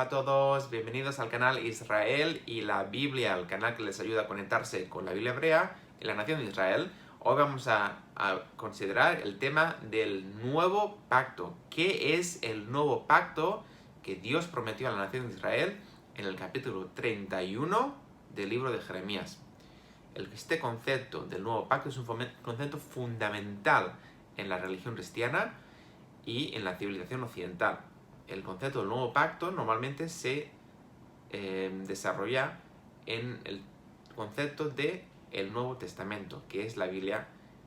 Hola a todos, bienvenidos al canal Israel y la Biblia, el canal que les ayuda a conectarse con la Biblia hebrea y la nación de Israel. Hoy vamos a considerar el tema del nuevo pacto. ¿Qué es el nuevo pacto que Dios prometió a la nación de Israel en el capítulo 31 del libro de Jeremías? Este concepto del nuevo pacto es un concepto fundamental en la religión cristiana y en la civilización occidental. El concepto del nuevo pacto normalmente se desarrolla en el concepto del Nuevo Testamento, que es la Biblia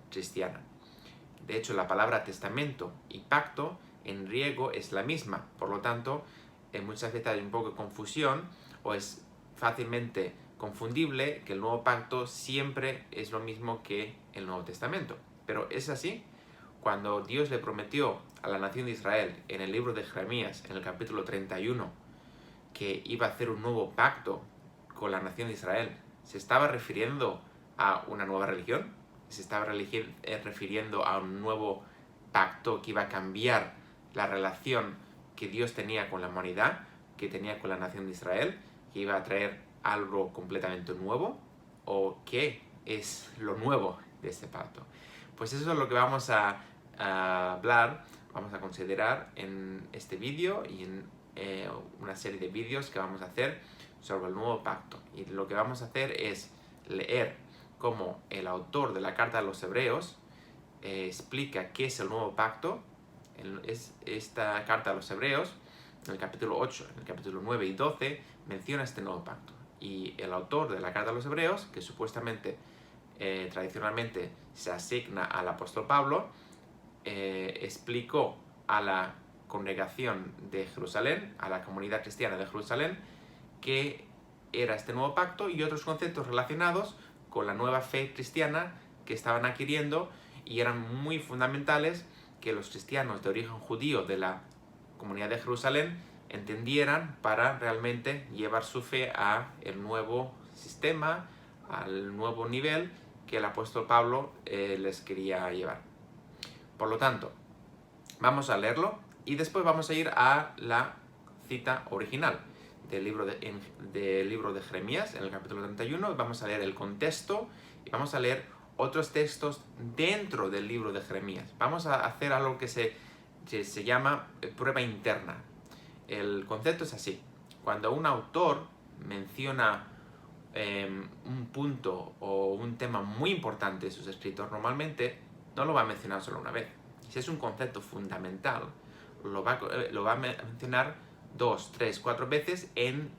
cristiana. De hecho, la palabra testamento y pacto en griego es la misma, por lo tanto, muchas veces hay un poco de confusión o es fácilmente confundible que el nuevo pacto siempre es lo mismo que el Nuevo Testamento. Pero es así. Cuando Dios le prometió a la nación de Israel en el libro de Jeremías, en el capítulo 31, que iba a hacer un nuevo pacto con la nación de Israel, ¿se estaba refiriendo a una nueva religión? ¿Se estaba refiriendo a un nuevo pacto que iba a cambiar la relación que Dios tenía con la humanidad, que tenía con la nación de Israel, que iba a traer algo completamente nuevo? ¿O qué es lo nuevo de este pacto? Pues eso es lo que vamos a hablar, vamos a considerar en este vídeo y en una serie de vídeos que vamos a hacer sobre el nuevo pacto. Y lo que vamos a hacer es leer cómo el autor de la carta a los hebreos explica qué es el nuevo pacto. Esta carta a los hebreos, en el capítulo 8, en el capítulo 9 y 12, menciona este nuevo pacto. Y el autor de la carta a los hebreos, que supuestamente tradicionalmente se asigna al apóstol Pablo, explicó a la congregación de Jerusalén, a la comunidad cristiana de Jerusalén, qué era este nuevo pacto y otros conceptos relacionados con la nueva fe cristiana que estaban adquiriendo, y eran muy fundamentales que los cristianos de origen judío de la comunidad de Jerusalén entendieran para realmente llevar su fe a el nuevo sistema, al nuevo nivel que el apóstol Pablo les quería llevar. Por lo tanto, vamos a leerlo y después vamos a ir a la cita original del libro de Jeremías, en el capítulo 31. Vamos a leer el contexto y vamos a leer otros textos dentro del libro de Jeremías. Vamos a hacer algo que se llama prueba interna. El concepto es así: cuando un autor menciona un punto o un tema muy importante de sus escritos, normalmente no lo va a mencionar solo una vez. Si es un concepto fundamental, lo va a mencionar 2, 3, 4 veces en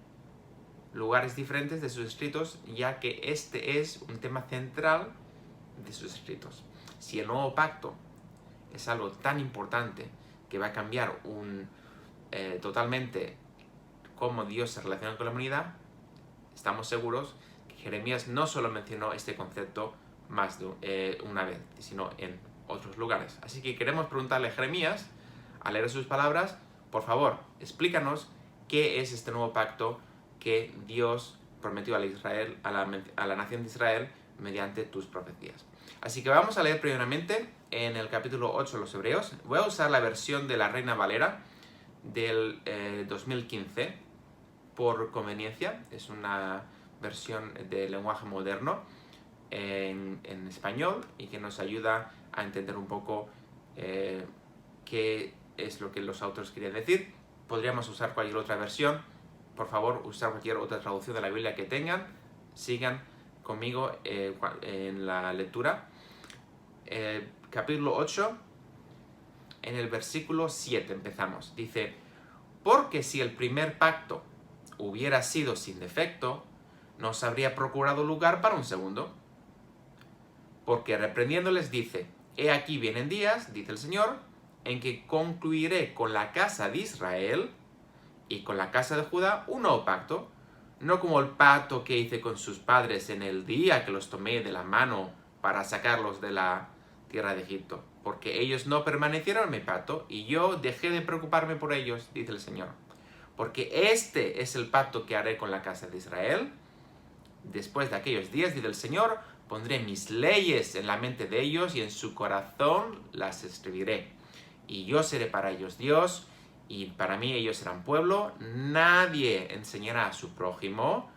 lugares diferentes de sus escritos, ya que este es un tema central de sus escritos. Si el nuevo pacto es algo tan importante que va a cambiar totalmente cómo Dios se relaciona con la humanidad, estamos seguros que Jeremías no solo mencionó este concepto más de una vez, sino en otros lugares. Así que queremos preguntarle a Jeremías, al leer sus palabras: por favor, explícanos qué es este nuevo pacto que Dios prometió a la nación de Israel mediante tus profecías. Así que vamos a leer primeramente en el capítulo 8 de los Hebreos. Voy a usar la versión de la Reina Valera del 2015 por conveniencia. Es una versión de lenguaje moderno en español y que nos ayuda a entender un poco qué es lo que los autores querían decir. Podríamos usar cualquier otra versión. Por favor, usar cualquier otra traducción de la Biblia que tengan. Sigan conmigo en la lectura. Capítulo 8, en el versículo 7 empezamos. Dice: porque si el primer pacto hubiera sido sin defecto, no se habría procurado lugar para un segundo. Porque reprendiéndoles dice: he aquí vienen días, dice el Señor, en que concluiré con la casa de Israel y con la casa de Judá un nuevo pacto, no como el pacto que hice con sus padres en el día que los tomé de la mano para sacarlos de la tierra de Egipto, porque ellos no permanecieron en mi pacto y yo dejé de preocuparme por ellos, dice el Señor. Porque este es el pacto que haré con la casa de Israel. Después de aquellos días, dice el Señor, pondré mis leyes en la mente de ellos y en su corazón las escribiré. Y yo seré para ellos Dios y para mí ellos serán pueblo. Nadie enseñará a su prójimo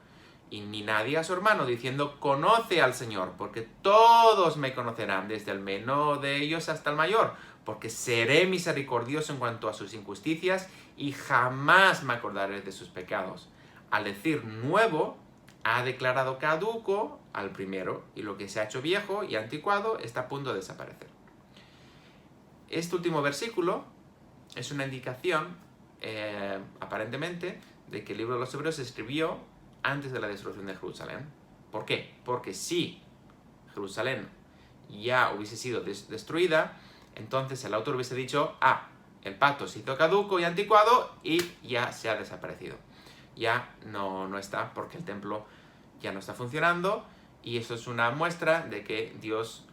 y ni nadie a su hermano, diciendo, conoce al Señor, porque todos me conocerán, desde el menor de ellos hasta el mayor, porque seré misericordioso en cuanto a sus injusticias y jamás me acordaré de sus pecados. Al decir nuevo, ha declarado caduco al primero, y lo que se ha hecho viejo y anticuado está a punto de desaparecer. Este último versículo es una indicación, aparentemente, de que el libro de los Hebreos se escribió antes de la destrucción de Jerusalén. ¿Por qué? Porque si Jerusalén ya hubiese sido destruida, entonces el autor hubiese dicho, el pacto se hizo caduco y anticuado y ya se ha desaparecido. Ya no está, porque el templo ya no está funcionando, y eso es una muestra de que Dios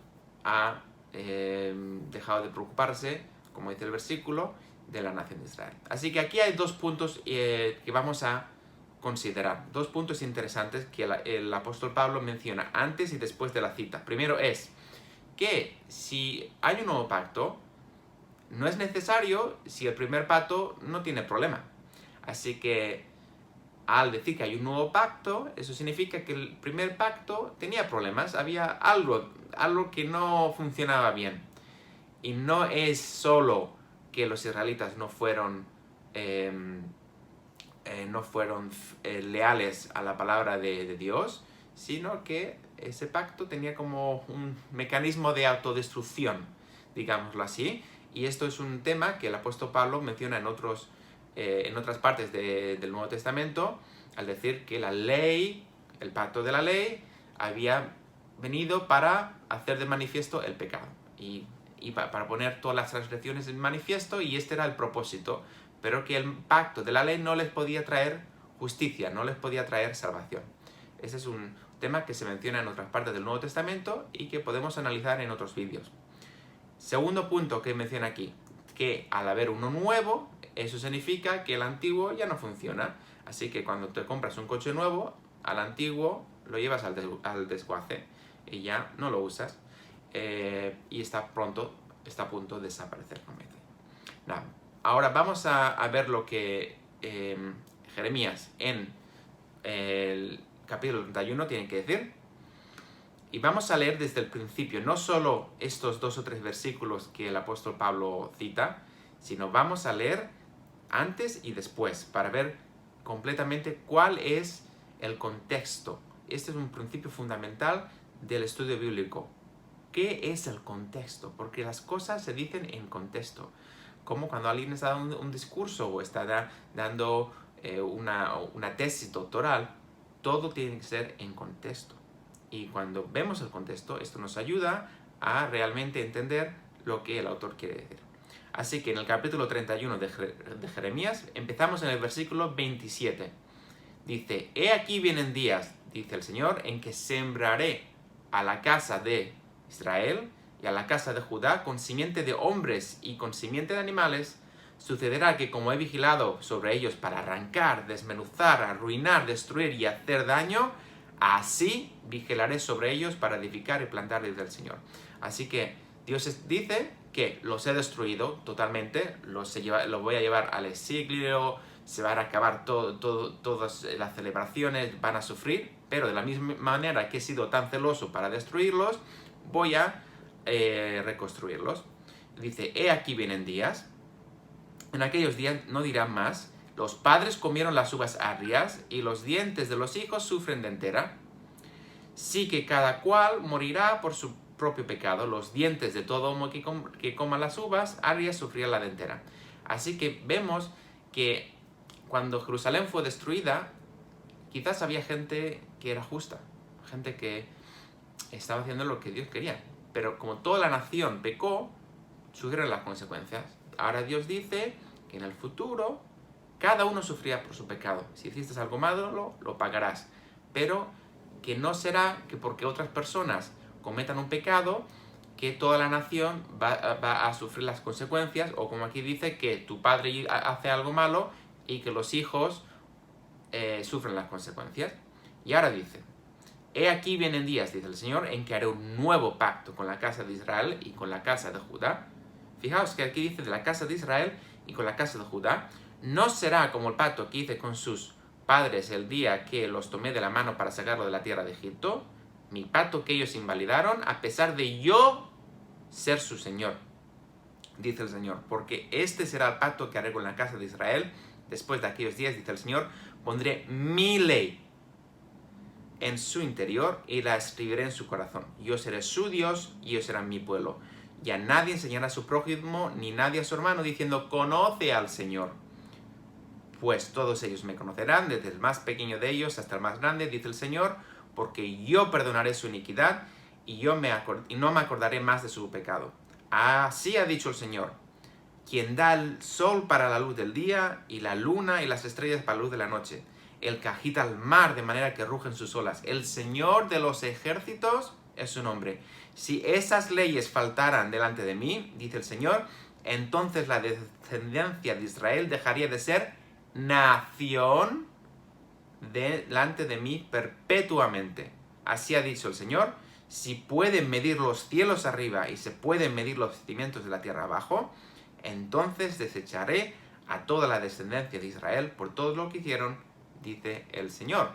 ha dejado de preocuparse, como dice el versículo, de la nación de Israel. Así que aquí hay dos puntos que vamos a considerar, dos puntos interesantes que el apóstol Pablo menciona antes y después de la cita. Primero es que si hay un nuevo pacto, no es necesario si el primer pacto no tiene problema. Así que al decir que hay un nuevo pacto, eso significa que el primer pacto tenía problemas, había algo que no funcionaba bien. Y no es solo que los israelitas no fueron leales a la palabra de Dios, sino que ese pacto tenía como un mecanismo de autodestrucción, digámoslo así. Y esto es un tema que el apóstol Pablo menciona en otras partes del Nuevo Testamento, al decir que la ley, el pacto de la ley, había venido para hacer de manifiesto el pecado y para poner todas las transgresiones en manifiesto, y este era el propósito, pero que el pacto de la ley no les podía traer justicia, no les podía traer salvación. Ese es un tema que se menciona en otras partes del Nuevo Testamento y que podemos analizar en otros vídeos. Segundo punto que menciona aquí, que al haber uno nuevo, eso significa que el antiguo ya no funciona. Así que cuando te compras un coche nuevo, al antiguo lo llevas al desguace y ya no lo usas, y está a punto de desaparecer. Nada. Ahora vamos a ver lo que Jeremías en el capítulo 31 tiene que decir. Y vamos a leer desde el principio, no solo estos 2 o 3 versículos que el apóstol Pablo cita, sino vamos a leer antes y después para ver completamente cuál es el contexto. Este es un principio fundamental del estudio bíblico. ¿Qué es el contexto? Porque las cosas se dicen en contexto. Como cuando alguien está dando un discurso o está dando una tesis doctoral, todo tiene que ser en contexto. Y cuando vemos el contexto, esto nos ayuda a realmente entender lo que el autor quiere decir. Así que en el capítulo 31 de Jeremías, empezamos en el versículo 27. Dice, «He aquí vienen días, dice el Señor, en que sembraré a la casa de Israel y a la casa de Judá con simiente de hombres y con simiente de animales. Sucederá que como he vigilado sobre ellos para arrancar, desmenuzar, arruinar, destruir y hacer daño, así vigilaré sobre ellos para edificar y plantar desde el Señor». Así que Dios dice que los he destruido totalmente, los voy a llevar al exilio, se van a acabar todas las celebraciones, van a sufrir, pero de la misma manera que he sido tan celoso para destruirlos, voy a reconstruirlos. Dice, «He aquí vienen días, en aquellos días no dirán más, los padres comieron las uvas agrias y los dientes de los hijos sufren de entera. Sí que cada cual morirá por su propio pecado, los dientes de todo homo que coma las uvas agrias sufrirá la dentera». Así que vemos que cuando Jerusalén fue destruida, quizás había gente que era justa, gente que estaba haciendo lo que Dios quería, pero como toda la nación pecó, sufrieron las consecuencias. Ahora Dios dice que en el futuro cada uno sufrirá por su pecado. Si hiciste algo malo, lo pagarás, pero que no será que porque otras personas cometan un pecado, que toda la nación va a sufrir las consecuencias, o como aquí dice, que tu padre hace algo malo y que los hijos sufren las consecuencias. Y ahora dice, «He aquí vienen días, dice el Señor, en que haré un nuevo pacto con la casa de Israel y con la casa de Judá». Fijaos que aquí dice de la casa de Israel y con la casa de Judá, no será como el pacto que hice con sus padres el día que los tomé de la mano para sacarlo de la tierra de Egipto, mi pacto que ellos invalidaron, a pesar de yo ser su Señor, dice el Señor, porque este será el pacto que haré con la casa de Israel después de aquellos días, dice el Señor, pondré mi ley en su interior y la escribiré en su corazón. Yo seré su Dios y ellos serán mi pueblo. Ya nadie enseñará a su prójimo ni nadie a su hermano diciendo, conoce al Señor. Pues todos ellos me conocerán, desde el más pequeño de ellos hasta el más grande, dice el Señor, porque yo perdonaré su iniquidad y no me acordaré más de su pecado. Así ha dicho el Señor, quien da el sol para la luz del día y la luna y las estrellas para la luz de la noche, el que agita el mar de manera que rugen sus olas. El Señor de los ejércitos es su nombre. Si esas leyes faltaran delante de mí, dice el Señor, entonces la descendencia de Israel dejaría de ser nación delante de mí perpetuamente. Así ha dicho el Señor. Si pueden medir los cielos arriba y se pueden medir los cimientos de la tierra abajo, entonces desecharé a toda la descendencia de Israel por todo lo que hicieron, dice el Señor.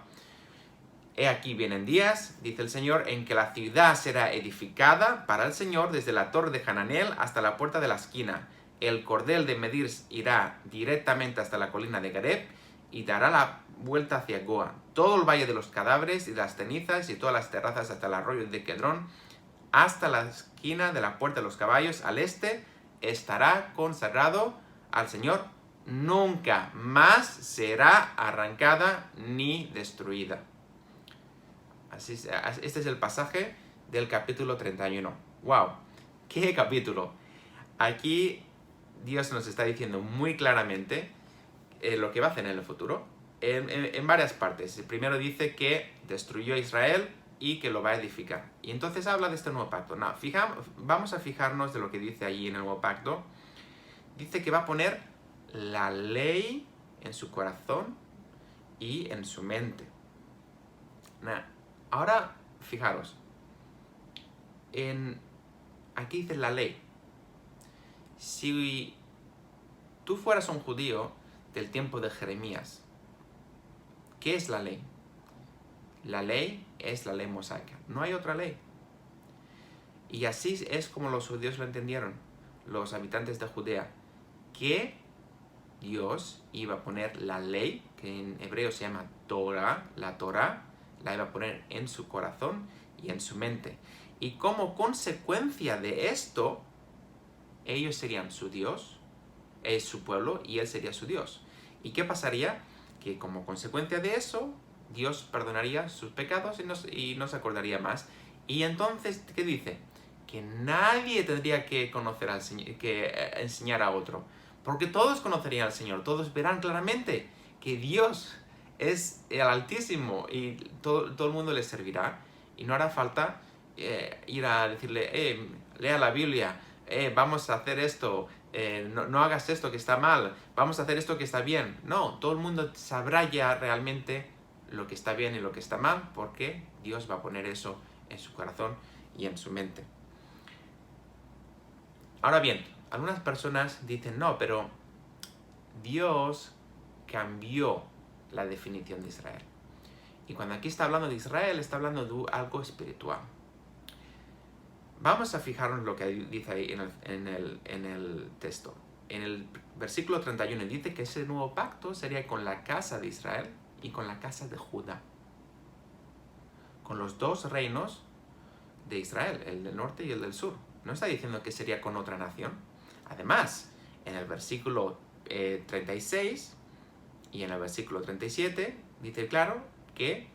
He aquí vienen días, dice el Señor, en que la ciudad será edificada para el Señor desde la torre de Hananel hasta la puerta de la esquina. El cordel de medir irá directamente hasta la colina de Gareb y dará la vuelta hacia Goa. Todo el valle de los cadáveres y las cenizas y todas las terrazas hasta el arroyo de Kedrón, hasta la esquina de la puerta de los caballos al este, estará consagrado al Señor. Nunca más será arrancada ni destruida. Este es el pasaje del capítulo 31. ¡Wow! ¡Qué capítulo! Aquí Dios nos está diciendo muy claramente lo que va a hacer en el futuro, en varias partes. Primero dice que destruyó a Israel y que lo va a edificar. Y entonces habla de este nuevo pacto. No, vamos a fijarnos de lo que dice allí en el nuevo pacto. Dice que va a poner la ley en su corazón y en su mente. Ahora, fijaros. Aquí dice la ley. Si tú fueras un judío del tiempo de Jeremías, ¿qué es la ley? La ley es la ley mosaica. No hay otra ley. Y así es como los judíos lo entendieron, los habitantes de Judea, que Dios iba a poner la ley, que en hebreo se llama Torah, la Torah, la iba a poner en su corazón y en su mente. Y como consecuencia de esto, ellos serían su Dios, es su pueblo, y él sería su Dios. ¿Y qué pasaría? Que como consecuencia de eso, Dios perdonaría sus pecados y no se acordaría más. Y entonces, ¿qué dice? Que nadie tendría que conocer al Señor, que enseñar a otro. Porque todos conocerían al Señor, todos verán claramente que Dios es el Altísimo y todo el mundo le servirá. Y no hará falta ir a decirle, lea la Biblia, vamos a hacer esto, no hagas esto que está mal, vamos a hacer esto que está bien. No, todo el mundo sabrá ya realmente lo que está bien y lo que está mal, porque Dios va a poner eso en su corazón y en su mente. Ahora bien, algunas personas dicen, no, pero Dios cambió la definición de Israel. Y cuando aquí está hablando de Israel, está hablando de algo espiritual. Vamos a fijarnos lo que dice ahí en el texto. En el versículo 31 dice que ese nuevo pacto sería con la casa de Israel y con la casa de Judá. Con los dos reinos de Israel, el del norte y el del sur. No está diciendo que sería con otra nación. Además, en el versículo 36 y en el versículo 37 dice claro que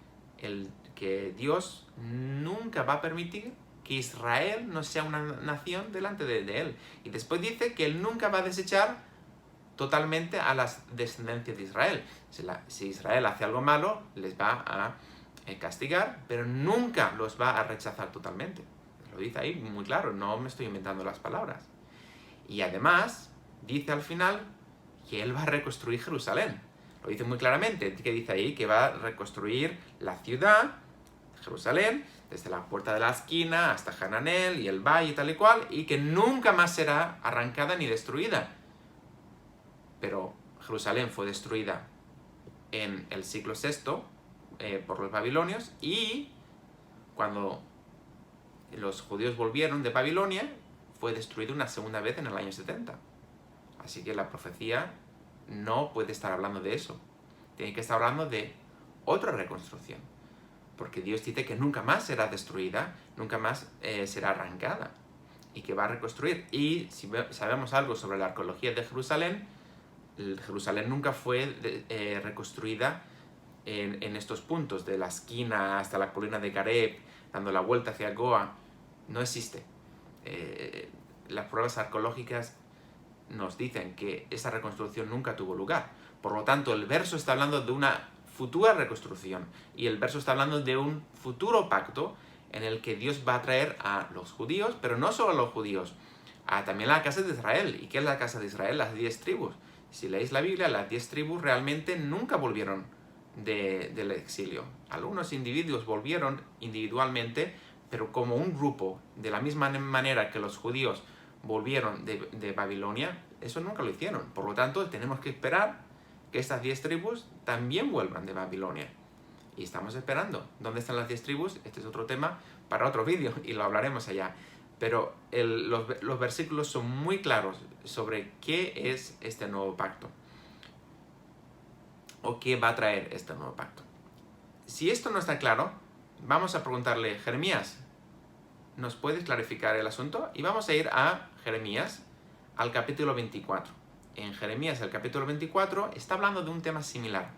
Dios nunca va a permitir que Israel no sea una nación delante de él. Y después dice que él nunca va a desechar totalmente a las descendencias de Israel. Si Israel hace algo malo, les va a castigar, pero nunca los va a rechazar totalmente. Lo dice ahí muy claro, no me estoy inventando las palabras. Y además, dice al final que él va a reconstruir Jerusalén. Lo dice muy claramente, que dice ahí que va a reconstruir la ciudad, Jerusalén, desde la puerta de la esquina hasta Hananel y el valle y tal y cual, y que nunca más será arrancada ni destruida. pero Jerusalén fue destruida en el siglo VI por los babilonios, y cuando los judíos volvieron de Babilonia fue destruido una segunda vez en el año 70. Así que la profecía no puede estar hablando de eso. Tiene que estar hablando de otra reconstrucción. Porque Dios dice que nunca más será destruida, nunca más será arrancada, y que va a reconstruir. Y si sabemos algo sobre la arqueología de Jerusalén, Jerusalén nunca fue reconstruida en estos puntos, de la esquina hasta la colina de Gareb, dando la vuelta hacia Goa. No existe. Las pruebas arqueológicas nos dicen que esa reconstrucción nunca tuvo lugar. Por lo tanto, el verso está hablando de una futura reconstrucción, y el verso está hablando de un futuro pacto en el que Dios va a traer a los judíos, pero no solo a los judíos, también a la casa de Israel. ¿Y qué es la casa de Israel? Las 10 tribus. Si leéis la Biblia, las 10 tribus realmente nunca volvieron del exilio. Algunos individuos volvieron individualmente, pero como un grupo, de la misma manera que los judíos volvieron de Babilonia, eso nunca lo hicieron. Por lo tanto, tenemos que esperar que estas 10 tribus también vuelvan de Babilonia. Y estamos esperando. ¿Dónde están las 10 tribus? Este es otro tema para otro vídeo y lo hablaremos allá. Pero los versículos son muy claros sobre qué es este nuevo pacto, o qué va a traer este nuevo pacto. Si esto no está claro, vamos a preguntarle: Jeremías, ¿nos puedes clarificar el asunto? Y vamos a ir a Jeremías, al capítulo 24. En Jeremías, el capítulo 24, está hablando de un tema similar.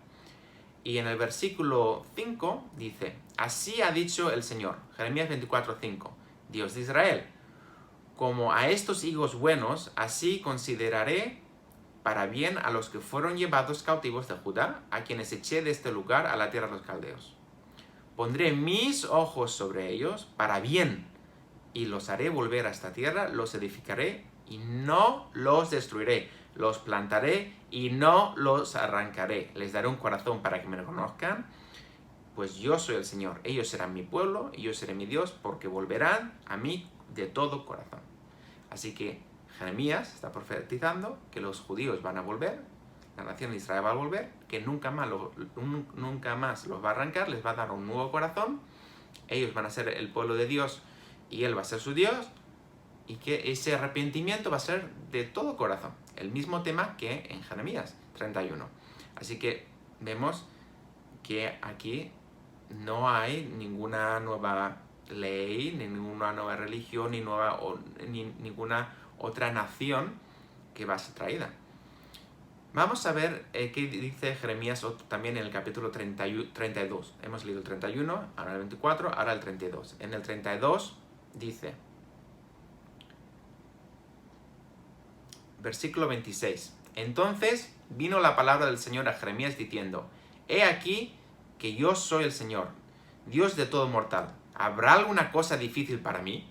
Y en el versículo 5 dice: así ha dicho el Señor, Jeremías 24:5, Dios de Israel, como a estos higos buenos, así consideraré para bien a los que fueron llevados cautivos de Judá, a quienes eché de este lugar a la tierra de los caldeos. Pondré mis ojos sobre ellos para bien, y los haré volver a esta tierra, los edificaré y no los destruiré, los plantaré y no los arrancaré. Les daré un corazón para que me reconozcan, pues yo soy el Señor. Ellos serán mi pueblo y yo seré mi Dios, porque volverán a mí de todo corazón. Así que Jeremías está profetizando que los judíos van a volver, la nación de Israel va a volver, que nunca más los va a arrancar, les va a dar un nuevo corazón, ellos van a ser el pueblo de Dios y Él va a ser su Dios, y que ese arrepentimiento va a ser de todo corazón. El mismo tema que en Jeremías 31. Así que vemos que aquí no hay ninguna nueva ley, ni ninguna nueva religión, ni ninguna otra nación que va a ser traída. Vamos a ver qué dice Jeremías también en el capítulo 32. Hemos leído el 31, ahora el 24, ahora el 32. En el 32 dice, versículo 26. Entonces vino la palabra del Señor a Jeremías diciendo: he aquí que yo soy el Señor, Dios de todo mortal. ¿Habrá alguna cosa difícil para mí?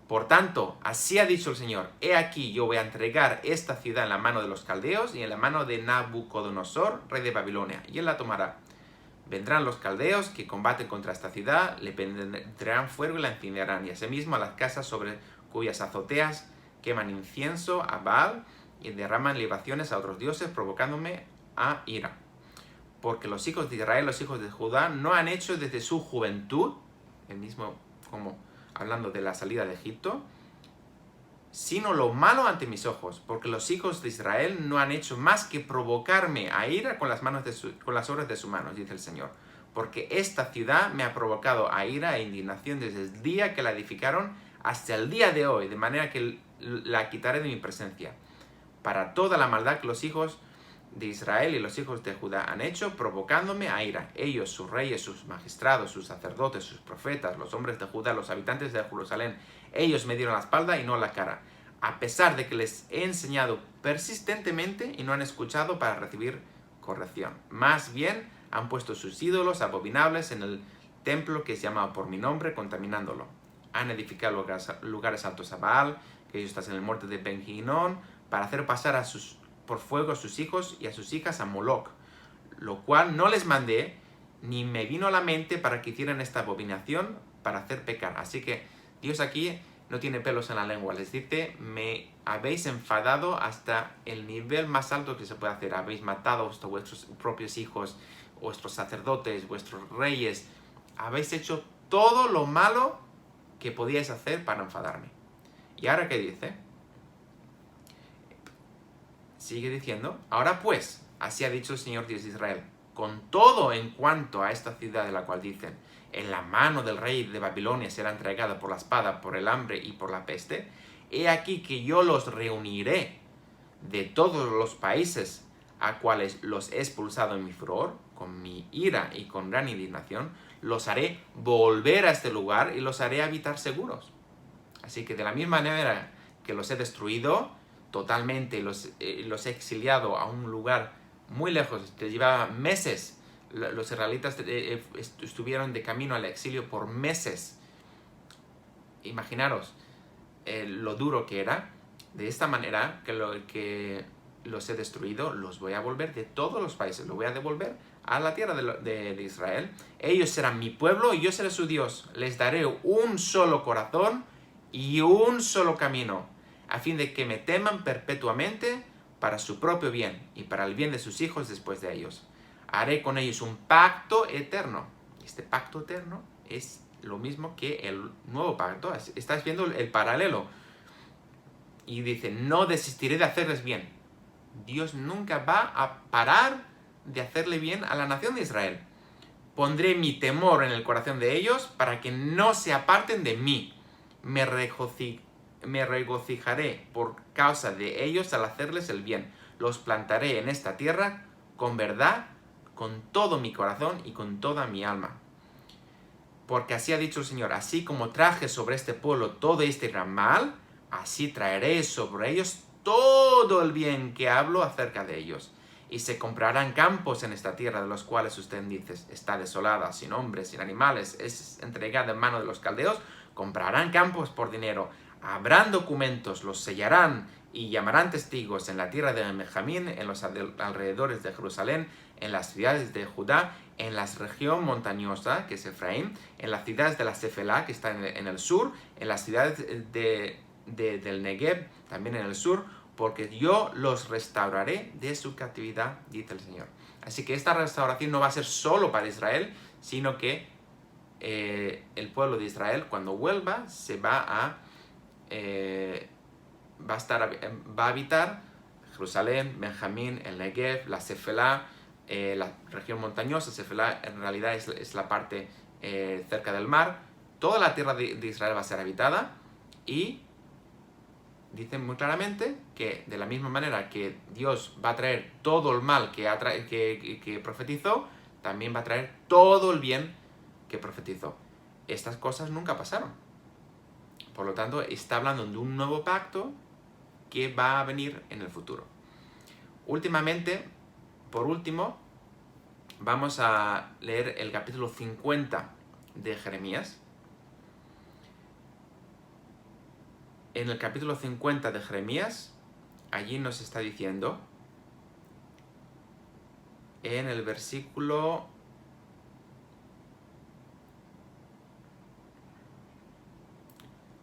Por tanto, así ha dicho el Señor: he aquí yo voy a entregar esta ciudad en la mano de los caldeos y en la mano de Nabucodonosor, rey de Babilonia, y él la tomará. Vendrán los caldeos que combaten contra esta ciudad, le prenderán fuego y la incendiarán, y asimismo a las casas sobre cuyas azoteas queman incienso a Baal y derraman libaciones a otros dioses, provocándome a ira. Porque los hijos de Israel, los hijos de Judá, no han hecho desde su juventud, el mismo como hablando de la salida de Egipto, sino lo malo ante mis ojos, porque los hijos de Israel no han hecho más que provocarme a ira con las obras de sus manos, dice el Señor. Porque esta ciudad me ha provocado a ira e indignación desde el día que la edificaron hasta el día de hoy, de manera que la quitaré de mi presencia. Para toda la maldad que los hijos de Israel y los hijos de Judá han hecho, provocándome a ira. Ellos, sus reyes, sus magistrados, sus sacerdotes, sus profetas, los hombres de Judá, los habitantes de Jerusalén, ellos me dieron la espalda y no la cara, a pesar de que les he enseñado persistentemente y no han escuchado para recibir corrección. Más bien han puesto sus ídolos abominables en el templo que es llamado por mi nombre, contaminándolo. Han edificado lugares altos a Baal, que ellos están en el monte de Ben-Hinnom, para hacer pasar por fuego a sus hijos y a sus hijas a Moloch, lo cual no les mandé, ni me vino a la mente para que hicieran esta abominación para hacer pecar. Así que Dios aquí no tiene pelos en la lengua. Les dice, me habéis enfadado hasta el nivel más alto que se puede hacer. Habéis matado a vuestros propios hijos, vuestros sacerdotes, vuestros reyes. Habéis hecho todo lo malo que podíais hacer para enfadarme. ¿Y ahora qué dice? Sigue diciendo, ahora pues, así ha dicho el Señor Dios de Israel, con todo en cuanto a esta ciudad de la cual dicen, en la mano del rey de Babilonia será entregada por la espada, por el hambre y por la peste, he aquí que yo los reuniré de todos los países a cuales los he expulsado en mi furor, con mi ira y con gran indignación, los haré volver a este lugar y los haré habitar seguros. Así que de la misma manera que los he destruido totalmente, los he exiliado a un lugar muy lejos, te llevaba meses, los israelitas estuvieron de camino al exilio por meses. Imaginaros lo duro que era. De esta manera que los he destruido, los voy a volver de todos los países, los voy a devolver a la tierra de Israel. Ellos serán mi pueblo y yo seré su Dios. Les daré un solo corazón y un solo camino, a fin de que me teman perpetuamente para su propio bien y para el bien de sus hijos después de ellos. Haré con ellos un pacto eterno. Este pacto eterno es lo mismo que el nuevo pacto. Estás viendo el paralelo. Y dice, no desistiré de hacerles bien. Dios nunca va a parar de hacerle bien a la nación de Israel. Pondré mi temor en el corazón de ellos para que no se aparten de mí. Me regocijaré por causa de ellos al hacerles el bien. Los plantaré en esta tierra con verdad, con todo mi corazón y con toda mi alma. Porque así ha dicho el Señor, así como traje sobre este pueblo todo este gran mal, así traeré sobre ellos todo el bien que hablo acerca de ellos. Y se comprarán campos en esta tierra de los cuales usted dice, está desolada, sin hombres, sin animales, es entregada en mano de los caldeos. Comprarán campos por dinero, habrán documentos, los sellarán y llamarán testigos en la tierra de Benjamín, en los alrededores de Jerusalén, en las ciudades de Judá, en la región montañosa, que es Efraín, en las ciudades de la Cefelá, que está en el sur, en las ciudades del Negev, también en el sur, porque yo los restauraré de su captividad, dice el Señor. Así que esta restauración no va a ser solo para Israel, sino que el pueblo de Israel, cuando vuelva, va a habitar Jerusalén, Benjamín, el Negev, la Cefelá, la región montañosa. Cefelá en realidad es la parte cerca del mar. Toda la tierra de Israel va a ser habitada y dicen muy claramente que de la misma manera que Dios va a traer todo el mal que profetizó, también va a traer todo el bien que profetizó. Estas cosas nunca pasaron. Por lo tanto, está hablando de un nuevo pacto que va a venir en el futuro. Por último, vamos a leer el capítulo 50 de Jeremías. En el capítulo 50 de Jeremías, allí nos está diciendo, en el versículo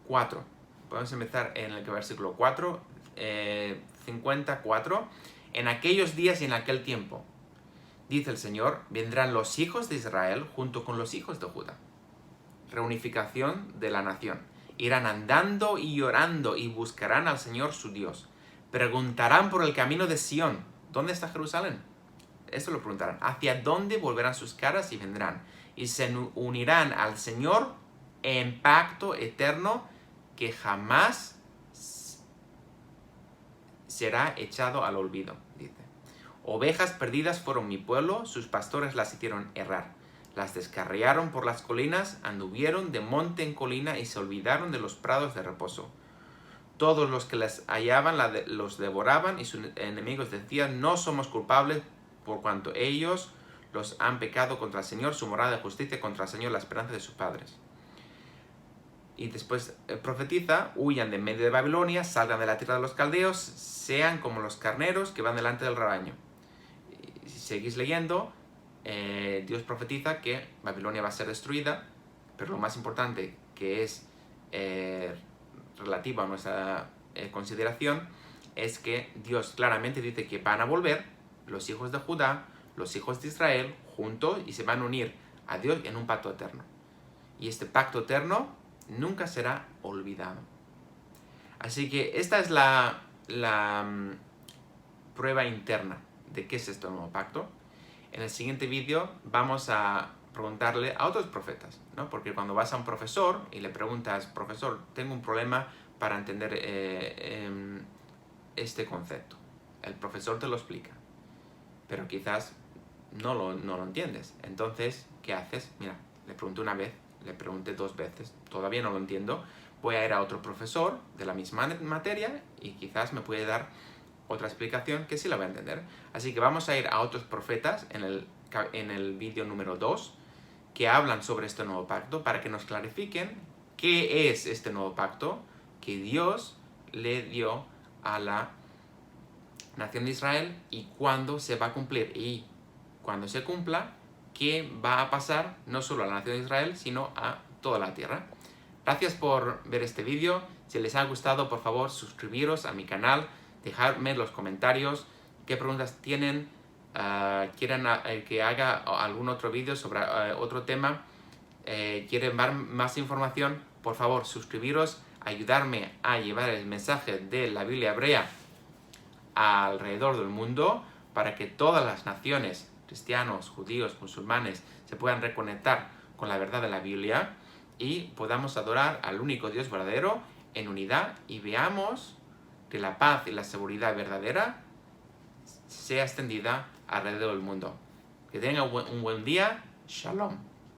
4, podemos empezar en el versículo 4, 54, en aquellos días y en aquel tiempo, dice el Señor, vendrán los hijos de Israel junto con los hijos de Judá. Reunificación de la nación. Irán andando y llorando y buscarán al Señor su Dios. Preguntarán por el camino de Sión. ¿Dónde está Jerusalén? Esto lo preguntarán. ¿Hacia dónde volverán sus caras y vendrán? Y se unirán al Señor en pacto eterno que jamás será echado al olvido, dice. Ovejas perdidas fueron mi pueblo, sus pastores las hicieron errar. Las descarriaron por las colinas, anduvieron de monte en colina y se olvidaron de los prados de reposo. Todos los que les hallaban los devoraban y sus enemigos decían, no somos culpables por cuanto ellos los han pecado contra el Señor, su morada de justicia contra el Señor, la esperanza de sus padres. Y después profetiza, huyan de medio de Babilonia, salgan de la tierra de los caldeos, sean como los carneros que van delante del rebaño. Y si seguís leyendo, Dios profetiza que Babilonia va a ser destruida, pero lo más importante, que es relativo a nuestra consideración es que Dios claramente dice que van a volver los hijos de Judá, los hijos de Israel, juntos y se van a unir a Dios en un pacto eterno. Y este pacto eterno nunca será olvidado. Así que esta es la prueba interna de qué es este nuevo pacto. En el siguiente vídeo vamos a preguntarle a otros profetas, ¿no? Porque cuando vas a un profesor y le preguntas, profesor, tengo un problema para entender este concepto. El profesor te lo explica, pero quizás no lo entiendes. Entonces, ¿qué haces? Mira, le pregunté una vez, le pregunté 2 veces, todavía no lo entiendo. Voy a ir a otro profesor de la misma materia y quizás me puede dar otra explicación que sí la voy a entender. Así que vamos a ir a otros profetas en el vídeo número 2 que hablan sobre este nuevo pacto para que nos clarifiquen qué es este nuevo pacto que Dios le dio a la nación de Israel y cuándo se va a cumplir. Y cuando se cumpla, qué va a pasar no solo a la nación de Israel, sino a toda la tierra. Gracias por ver este vídeo. Si les ha gustado, por favor, suscribiros a mi canal, dejadme en los comentarios qué preguntas tienen, quieren que haga algún otro vídeo sobre otro tema, quieren más información, por favor, suscribiros, ayudarme a llevar el mensaje de la Biblia hebrea alrededor del mundo para que todas las naciones, cristianos, judíos, musulmanes, se puedan reconectar con la verdad de la Biblia y podamos adorar al único Dios verdadero en unidad y veamos que la paz y la seguridad verdadera sea extendida alrededor del mundo. Que tengan un buen día. Shalom.